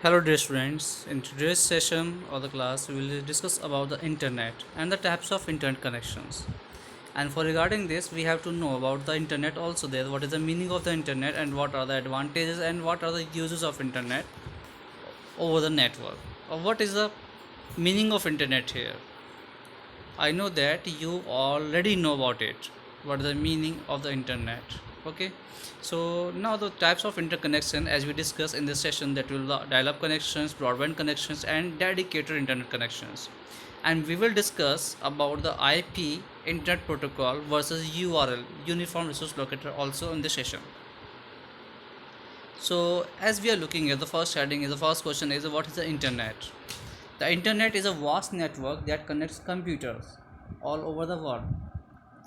Hello dear students, in today's session of the class we will discuss about the internet and the types of internet connections. And for regarding this we have to know about the internet also there, what is the meaning of the internet and what are the advantages and what are the uses of internet over the network. Or what is the meaning of internet here? I know that you already know about it. What is the meaning of the internet? Okay. So now the types of interconnection as we discussed in this session that will dial-up connections, broadband connections, and dedicated internet connections. And we will discuss about the IP internet protocol versus URL uniform resource locator also in this session. So as we are looking at the first heading is the first question is what is the internet? The internet is a vast network that connects computers all over the world.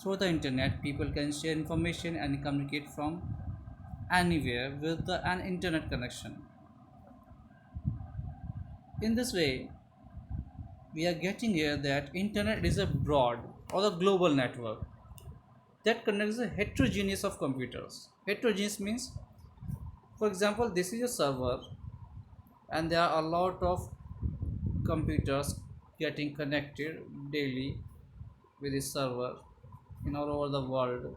Through the internet, people can share information and communicate from anywhere with an internet connection. In this way, we are getting here that internet is a broad or a global network that connects a heterogeneous of computers. Heterogeneous means, for example, this is a server and there are a lot of computers getting connected daily with this server in all over the world.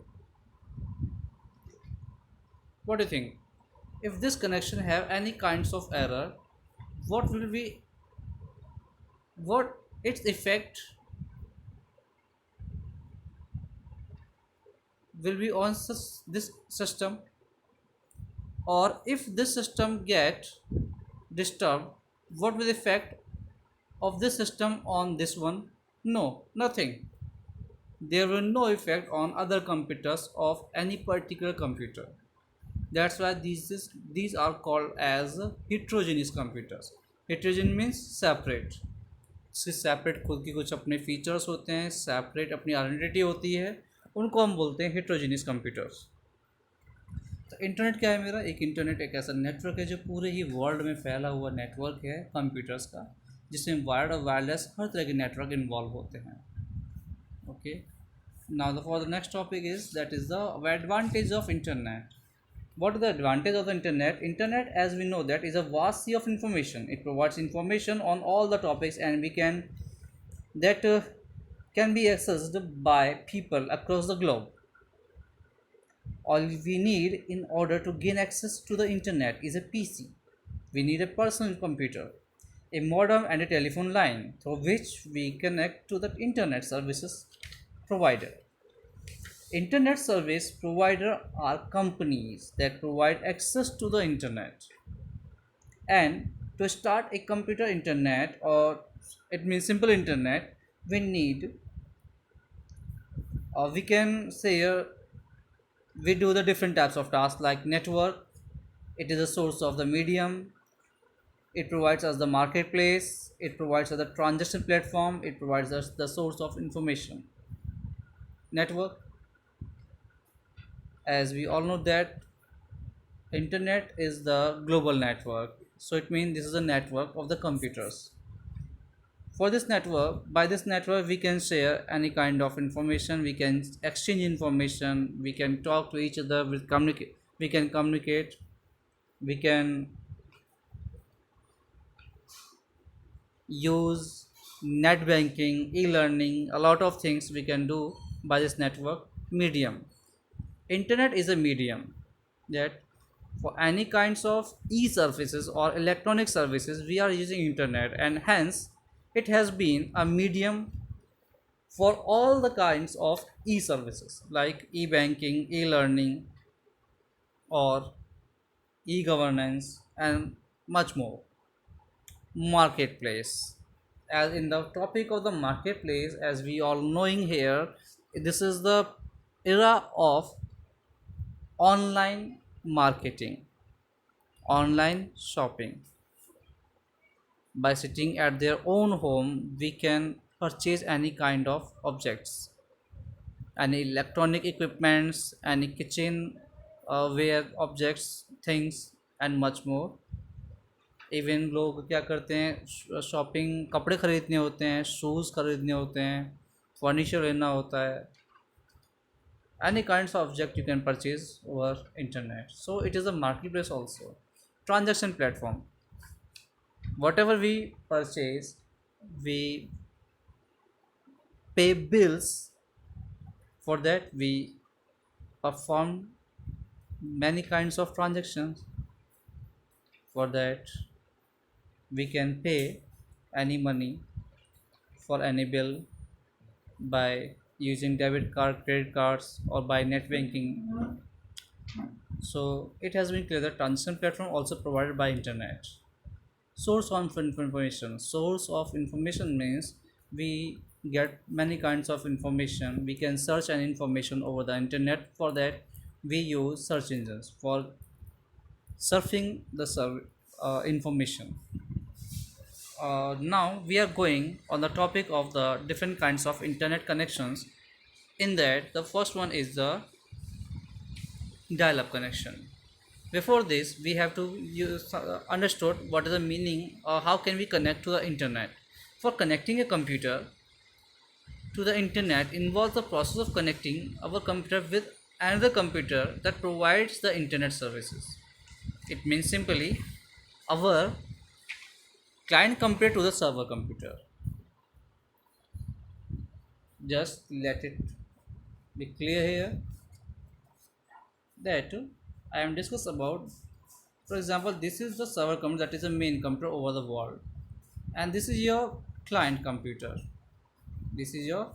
What do you think? If this connection have any kinds of error, what will be what its effect will be on this system, or if this system get disturbed, what will the effect of this system on this one? No, nothing. There will no effect on other computers of any particular computer. That's why these are called as heterogeneous computers. Heterogeneous means separate. इसके separate खुद की कुछ अपने features होते हैं, separate अपनी identity होती है, उनको हम बोलते हैं हेट्रोजीनियस कंप्यूटर्स। तो इंटरनेट क्या है मेरा? एक इंटरनेट एक ऐसा नेटवर्क है जो पूरे ही वर्ल्ड में फैला हुआ नेटवर्क है कंप्यूटर्स का, जिसमें वायर्ड और वायरलेस हर तरह के नेटवर्क इन्वॉल्व होते हैं। Okay, now the for the next topic is that is the advantage of internet. What is the advantage of the internet? Internet, as we know, that is a vast sea of information. It provides information on all the topics, and we can that can be accessed by people across the globe. All we need in order to gain access to the internet is a PC. We need a personal computer, a modem, and a telephone line through which we connect to the internet services provider. Internet service provider are companies that provide access to the internet. And to start a computer internet, or it means simple internet, we need we can say we do the different types of tasks like network. It is a source of the medium. It provides us the marketplace. It provides us the transaction platform. It provides us the source of information. Network, as we all know that internet is the global network, so it means this is a network of the computers. For this network, by this network we can share any kind of information, we can exchange information, we can talk to each other, we can communicate, we can use net banking, e-learning, a lot of things we can do by this network medium. Internet is a medium that for any kinds of e-services or electronic services we are using internet, and hence it has been a medium for all the kinds of e-services like e-banking, e-learning, or e-governance, and much more. Marketplace, as in the topic of the marketplace, as we all knowing here, this is the era of online marketing, online shopping. By sitting at their own home we can purchase any kind of objects, any electronic equipments, any kitchen ware objects, things, and much more. Even लोग क्या करते हैं, shopping कपड़े ख़रीदने होते हैं, shoes खरीदने होते हैं, फर्नीचर लेना होता है, any kinds of object you can purchase over internet, so it is a marketplace also. Transaction platform, Whatever we purchase, we pay bills. For that, we perform many kinds of transactions. For that, we can pay any money for any bill by using debit card, credit cards, or by net banking. So it has been clear that transaction platform also provided by internet. Source of information. Source of information means we get many kinds of information. We can search any information over the internet. For that, we use search engines for surfing the information. Now we are going on the topic of the different kinds of internet connections. In that, the first one is the dial-up connection. Before this, we have to understood what is the meaning or how can we connect to the internet. For connecting a computer to the internet involves the process of connecting our computer with another computer that provides the internet services. It means simply our client computer to the server computer. Just let it be clear here that I am discuss about. For example, this is the server computer, that is the main computer over the world, and this is your client computer. This is your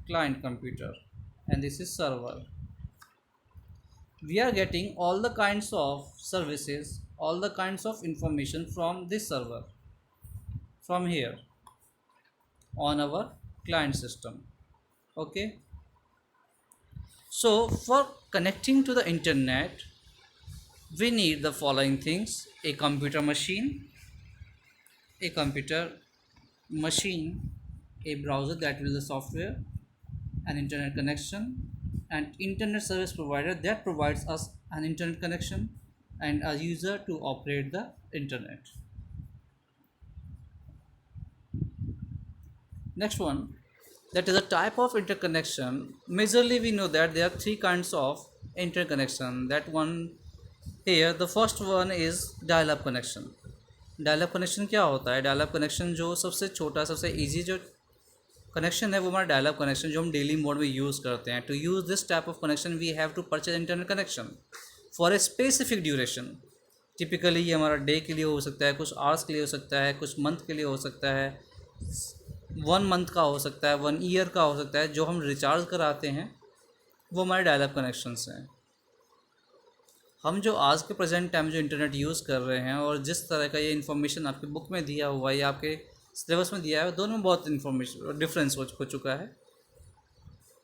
client computer, and this is server. We are getting all the kinds of services, all the kinds of information from this server, from here on our client system. Okay. So for connecting to the internet, we need the following things: a computer machine, a computer machine, a browser, that is the software, an internet connection, and internet service provider that provides us an internet connection, and a user to operate the internet. Next one, that is a type of interconnection. Majorly we know that there are three kinds of interconnection. That one here, the first one is dial up connection. Dial up connection क्या होता है? Dial up connection जो सबसे छोटा, सबसे easy जो connection है वो हमारा डायल अप कनेक्शन, जो हम डेली मोड में यूज़ करते हैं. To use this type of connection we have to purchase internet connection for a specific duration. Typically ये हमारा डे के लिए हो सकता है, कुछ आवर्स के लिए हो सकता है, कुछ मंथ के लिए हो सकता है, 1 मंथ का हो सकता है, 1 ईयर का हो सकता है. जो हम रिचार्ज कराते हैं वो हमारे डायल अप कनेक्शंस हैं. हम जो आज के प्रेजेंट टाइम जो इंटरनेट यूज़ कर रहे हैं और जिस तरह का ये इन्फॉर्मेशन आपके बुक में दिया हुआ है या आपके सिलेबस में दिया है, दोनों में बहुत इन्फॉर्मेशन डिफरेंस हो चुका है.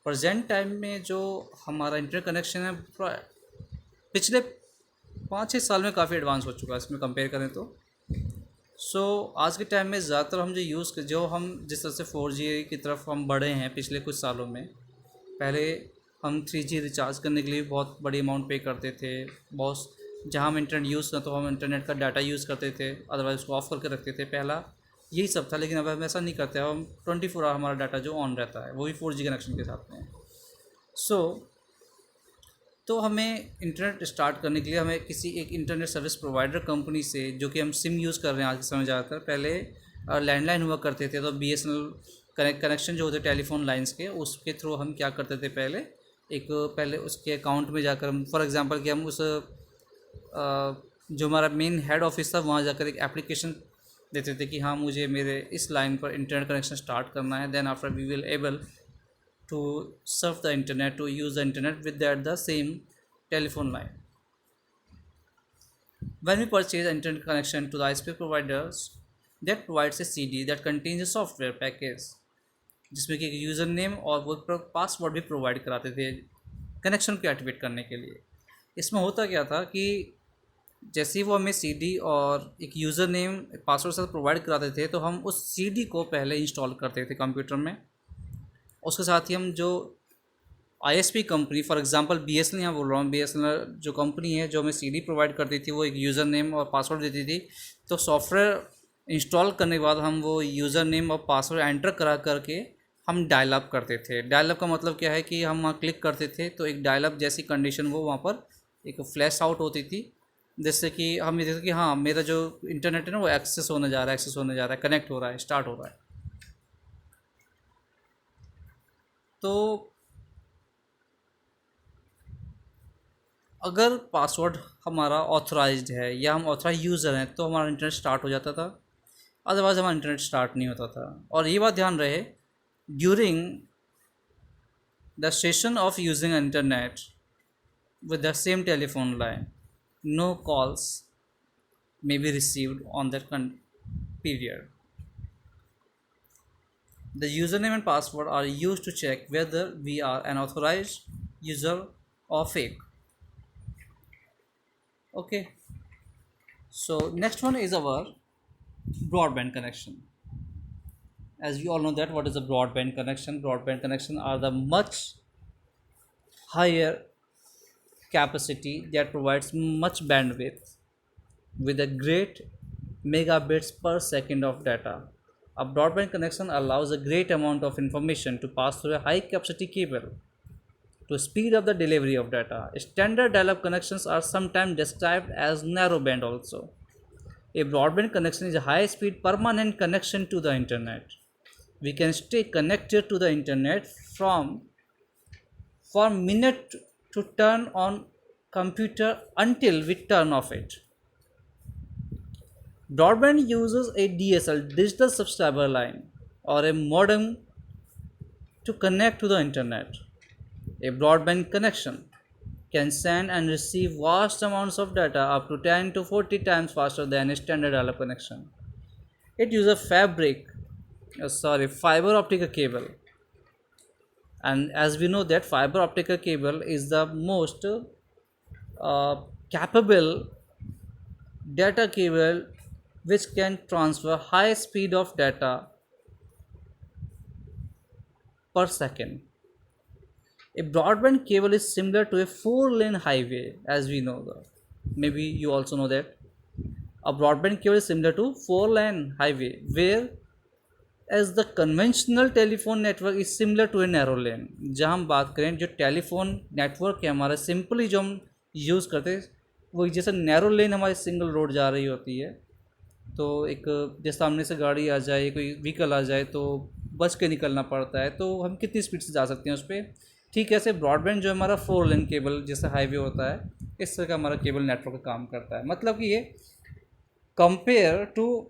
प्रेजेंट टाइम में जो हमारा इंटरनेट कनेक्शन है पिछले 5-6 साल में काफ़ी एडवांस हो चुका है इसमें कंपेयर करें तो. आज के टाइम में ज़्यादातर हम जो हम जिस तरह से 4G की तरफ हम बढ़े हैं पिछले कुछ सालों में. पहले हम 3G रिचार्ज करने के लिए बहुत बड़ी अमाउंट पे करते थे. बहुत जहाँ हम इंटरनेट यूज़ करते तो हम इंटरनेट का डाटा यूज़ करते थे, अदरवाइज़ उसको ऑफ करके रखते थे. पहला यही सब था, लेकिन अब हम ऐसा नहीं करते. अब हम 24 आवर हमारा डाटा जो ऑन रहता है वो भी 4G कनेक्शन के साथ में. तो हमें इंटरनेट स्टार्ट करने के लिए हमें किसी एक इंटरनेट सर्विस प्रोवाइडर कंपनी से, जो कि हम सिम यूज़ कर रहे हैं आज के समय ज़्यादातर, पहले लैंडलाइन हुआ करते थे तो BSNL कनेक्शन जो होते टेलीफोन लाइन्स के, उसके थ्रू हम क्या करते थे पहले उसके अकाउंट में जाकर हम, फॉर एग्जांपल कि हम उस जो हमारा मेन हेड ऑफिस था वहाँ जाकर एक एप्लीकेशन देते थे कि हाँ मुझे मेरे इस लाइन पर इंटरनेट कनेक्शन स्टार्ट करना है. Then after we will able to surf the internet, to use the internet with the same telephone line. When we purchase internet connection to the ISP providers, that provides a CD that contains a software package जिसमें कि user name और वो password भी provide कराते थे connection को activate करने के लिए. इसमें होता क्या था कि जैसे ही वो हमें CD और एक यूज़र नेम पासवर्ड से प्रोवाइड कराते थे तो हम उस CD को पहले इंस्टॉल करते थे कंप्यूटर में. उसके साथ ही हम जो ISP company, for example BSNL यहाँ बोल रहा हूँ, BSNL जो कंपनी है जो हमें CD प्रोवाइड करती थी वो एक यूज़र नेम और पासवर्ड देती थी. तो सॉफ्टवेयर इंस्टॉल करने के बाद हम वो यूज़र नेम और पासवर्ड एंटर करा करके हम डायल अप करते थे. डायल अप का मतलब क्या है कि हम वहाँ क्लिक करते थे तो एक डायल अप जैसी कंडीशन वो वहाँ पर एक फ्लैश आउट होती थी जिससे कि हम ये देखते कि हाँ मेरा जो इंटरनेट है ना वो एक्सेस होने जा रहा है, एक्सेस होने जा रहा है, कनेक्ट हो रहा है, स्टार्ट हो रहा है। तो अगर पासवर्ड हमारा ऑथराइज्ड है या हम ऑथराइज यूज़र हैं तो हमारा इंटरनेट स्टार्ट हो जाता था, अदरवाइज हमारा इंटरनेट स्टार्ट नहीं होता था। और ये बात ध्यान रहे, during the session of using internet with the same telephone line, no calls may be received on that period. The username and password are used to check whether we are an authorized user or fake. Okay, so next one is our broadband connection. As we all know that what is a broadband connection? Broadband connection are the much higher capacity that provides much bandwidth with a great megabits per second of data. A broadband connection allows a great amount of information to pass through a high capacity cable to speed up the delivery of data. Standard dial up connections are sometimes described as narrowband also. A broadband connection is a high speed permanent connection to the internet. We can stay connected to the internet from minute to turn on computer until we turn off it. Broadband uses a DSL digital subscriber line or a modem to connect to the internet. A broadband connection can send and receive vast amounts of data up to 10 to 40 times faster than a standard dial-up connection. It uses fiber optic cable, and as we know that fiber optic cable is the most uh, capable data cable which can transfer high speed of data per second. A broadband cable is similar to a four-lane highway, as we know that. Maybe you also know that. A broadband cable is similar to four-lane highway, where as the conventional telephone network is similar to a narrow lane. जहाँ हम बात करें जो telephone network है हमारा, simply जो हम use करते हैं वो जैसे नैरो लेन हमारी सिंगल रोड जा रही होती है, तो एक जैसे सामने से गाड़ी आ जाए, कोई व्हीकल आ जाए तो बच के निकलना पड़ता है, तो हम कितनी स्पीड से जा सकते हैं उस पर। ठीक है, ऐसे ब्रॉडबैंड जो हमारा फोर लेन केबल जैसे हाईवे होता है, इस तरह का हमारा केबल नेटवर्क काम करता है। मतलब कि ये कंपेयर टू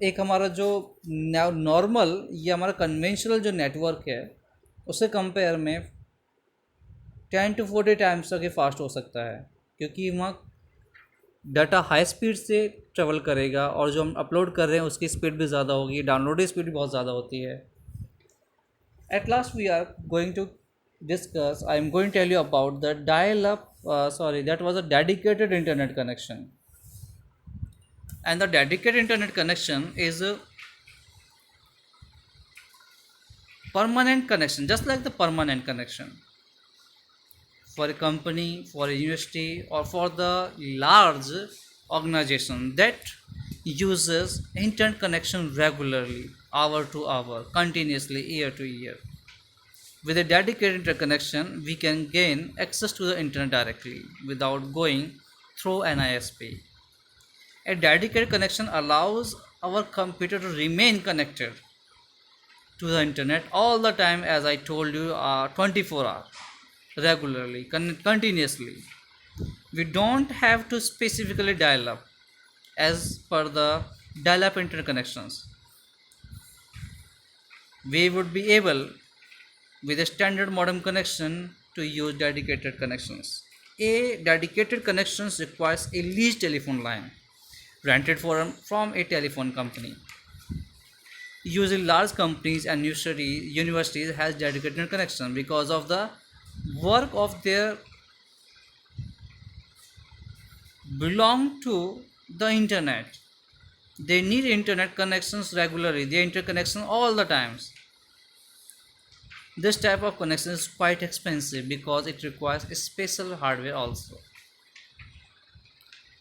एक हमारा जो नॉर्मल या हमारा कन्वेंशनल जो नेटवर्क है उससे कंपेयर में 10 to 40 टाइम्स तक ये फास्ट हो सकता है, क्योंकि वहाँ डाटा हाई स्पीड से ट्रेवल करेगा और जो हम अपलोड कर रहे हैं उसकी स्पीड भी ज़्यादा होगी, डाउनलोडिंग स्पीड भी बहुत ज़्यादा होती है। At last we are going to discuss, I am going to tell you about the dial up that was a dedicated internet connection. And the dedicated internet connection is a permanent connection, just like the permanent connection for a company, for a university, or for the large organization that uses internet connection regularly, hour to hour, continuously, year to year. With a dedicated interconnection, we can gain access to the internet directly without going through an ISP. A dedicated connection allows our computer to remain connected to the internet all the time, as I told you, 24 hours, regularly, continuously. We don't have to specifically dial up as per the dial up interconnections. We would be able with a standard modem connection to use dedicated connections. A dedicated connection requires a leased telephone line rented from a telephone company. Usually large companies and universities has dedicated connection because of the work of their belong to the internet. They need internet connections regularly, they interconnection all the times. This type of connection is quite expensive because it requires a special hardware also.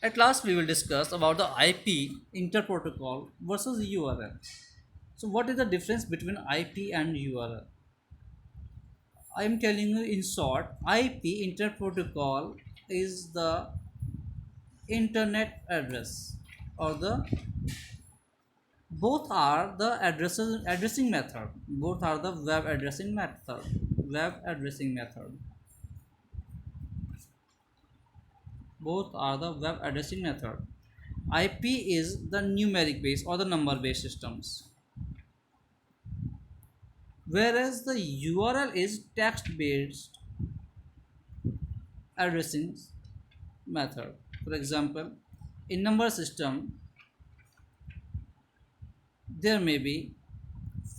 At last we will discuss about the IP interprotocol versus URL. So what is the difference between IP and URL? I am telling you in short, IP interprotocol is the internet address, or the both are the addressing method. Both are the web addressing method. Web addressing method. Both are the web addressing method. IP is the numeric base or the number based systems, whereas the URL is text based addressing method. For example, in number system there may be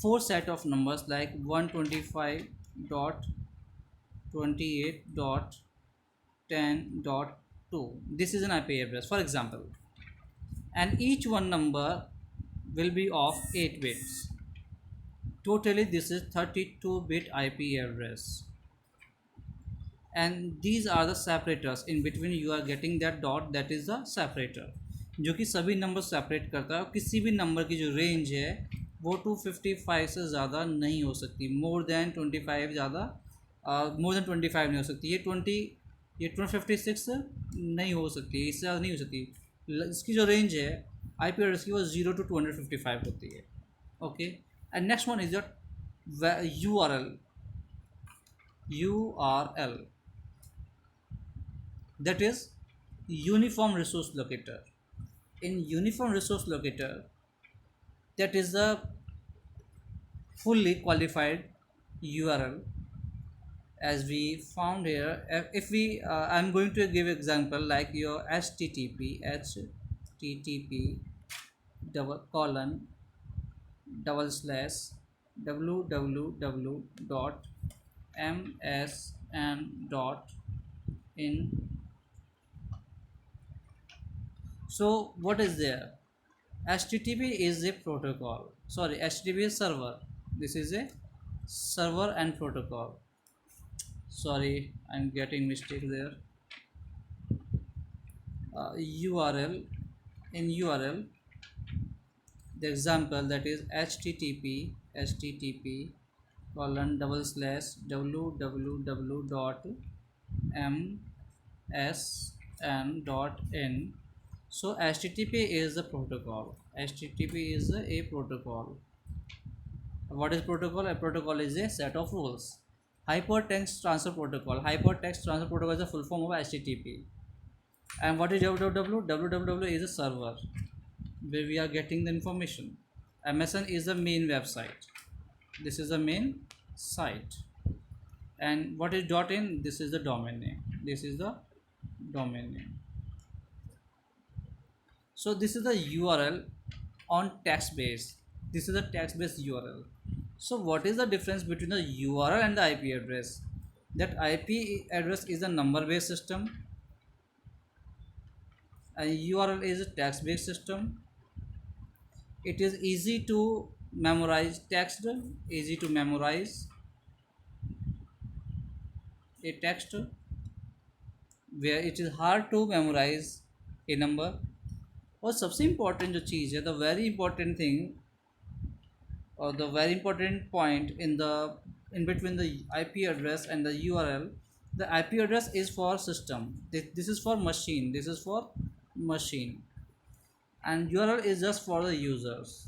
four set of numbers like 125.28.10.2. This is an IP address, for example, and each one number will be of 8 bits. Totally this is 32-bit IP address, and these are the separators. In between you are getting that dot, that is the separator, जो कि सभी number separate करता है. और किसी भी number की जो रेंज है वो 255 से ज़्यादा नहीं हो सकती. मोर देन 25 ज़्यादा, मोर देन 25 नहीं हो सकती. ये 256 नहीं हो सकती, इससे ज़्यादा नहीं हो सकती. इसकी जो रेंज है आई पी एड्रेस की वो 0 to 255 होती है. Okay, and next one is your URL, that is uniform resource locator. In uniform resource locator, that is the fully qualified URL, as we found here. If we I'm going to give example like your http www.msn.in. So what is there? HTTP is a protocol. Sorry, HTTP is server. This is a server and protocol. Sorry, I'm getting mistake there. URL, in URL, the example, that is http www.msn.in. So HTTP is the protocol. HTTP is a protocol. What is protocol? A protocol is a set of rules. Hypertext transfer protocol. Hypertext transfer protocol is the full form of HTTP. And what is www? www is a server where we are getting the information. MSN is the main website. This is the main site. And what is .in? This is the domain name. This is the domain name. So this is the URL on text base. This is a text based URL. So what is the difference between the URL and the IP address? That IP address is a number based system, and URL is a text based system. It is easy to memorize text, easy to memorize a text, where it is hard to memorize a number. और सबसे important जो चीज़ है, the very important thing or the very important point in between the IP address and the URL, the IP address is for system. This is for machine. This is for machine, and URL is just for the users.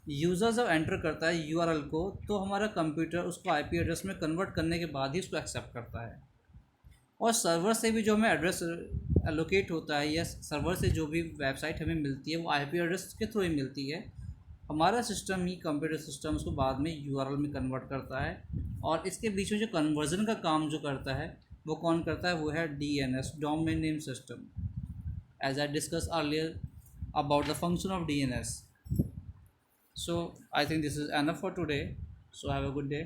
User जब enter करता है URL को, तो हमारा computer उसको IP address में convert करने के बाद ही उसको एक्सेप्ट करता है. और सर्वर से भी जो हमें एड्रेस एलोकेट होता है, या सर्वर से जो भी वेबसाइट हमें मिलती है, वो IP एड्रेस के थ्रू ही मिलती है. हमारा सिस्टम ही, कंप्यूटर सिस्टम, उसको बाद में URL में कन्वर्ट करता है. और इसके बीच में जो कन्वर्जन का काम जो करता है वो कौन करता है? वो है DNS, domain name system, as I discussed earlier about the function of DNS. So I think this is enough for today. So have a good day.